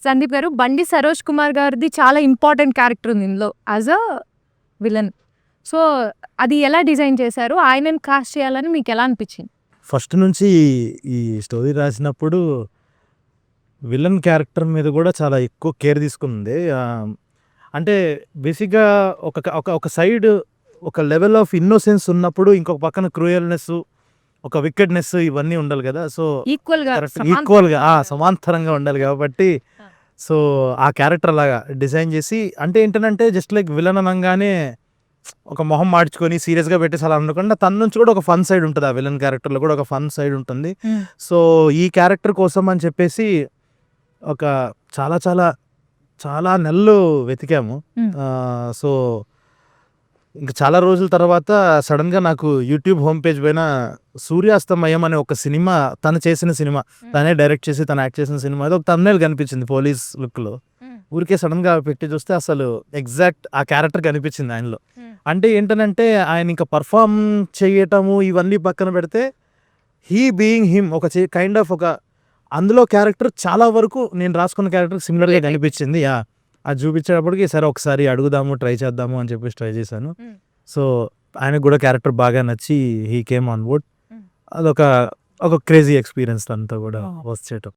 సందీప్ గారు, బండి సరోజ్ కుమార్ గారిది చాలా ఇంపార్టెంట్ క్యారెక్టర్ ఉంది ఇందులో యాజ్ అ విలన్. సో అది ఎలా డిజైన్ చేశారు? ఆయనని కాస్ట్ చేయాలని మీకు ఎలా అనిపించింది? ఫస్ట్ నుంచి ఈ స్టోరీ రాసినప్పుడు విలన్ క్యారెక్టర్ మీద కూడా చాలా ఎక్కువ కేర్ తీసుకుంది. అంటే బేసిక్గా ఒక ఒక ఒక సైడ్ ఒక లెవెల్ ఆఫ్ ఇన్నోసెన్స్ ఉన్నప్పుడు ఇంకొక పక్కన క్రూయల్నెస్, ఒక వికెడ్నెస్ ఇవన్నీ ఉండాలి కదా. సో ఈక్వల్గా సమాంతరంగా ఉండాలి కాబట్టి సో ఆ క్యారెక్టర్ లాగా డిజైన్ చేసి, అంటే ఏంటంటే జస్ట్ లైక్ విలన్ అనగానే ఒక మొహం మార్చుకొని సీరియస్గా పెట్టేసి అలా అనుకుండా తన నుంచి కూడా ఒక ఫన్ సైడ్ ఉంటుంది. ఆ విలన్ క్యారెక్టర్లో కూడా ఒక ఫన్ సైడ్ ఉంటుంది. సో ఈ క్యారెక్టర్ కోసం అని చెప్పేసి ఒక చాలా చాలా చాలా నెలలు వెతికాము. సో ఇంకా చాలా రోజుల తర్వాత సడన్గా నాకు యూట్యూబ్ హోమ్ పేజ్ పైన సూర్యాస్తమయం అనే ఒక సినిమా, తను చేసిన సినిమా, తనే డైరెక్ట్ చేసి తను యాక్ట్ చేసిన సినిమా ఒక thumbnail కనిపించింది పోలీస్ లుక్లో. ఊరికే సడన్గా పెట్టి చూస్తే అసలు ఎగ్జాక్ట్ ఆ క్యారెక్టర్ కనిపించింది ఆయనలో. అంటే ఏంటనంటే ఆయన ఇంకా పర్ఫామ్ చేయటము ఇవన్నీ పక్కన పెడితే హీ బీయింగ్ హిమ్ ఒక కైండ్ ఆఫ్ ఒక అందులో క్యారెక్టర్ చాలా వరకు నేను రాసుకున్న క్యారెక్టర్ సిమిలర్గా కనిపించింది. అది చూపించేటప్పటికి సరే ఒకసారి అడుగుదాము, ట్రై చేద్దాము అని చెప్పేసి ట్రై చేశాను. సో ఆయనకు కూడా క్యారెక్టర్ బాగా నచ్చి హీ కేమ్ ఆన్ బోర్డ్. అదొక క్రేజీ ఎక్స్పీరియన్స్ అంతా కూడా వచ్చేయటం.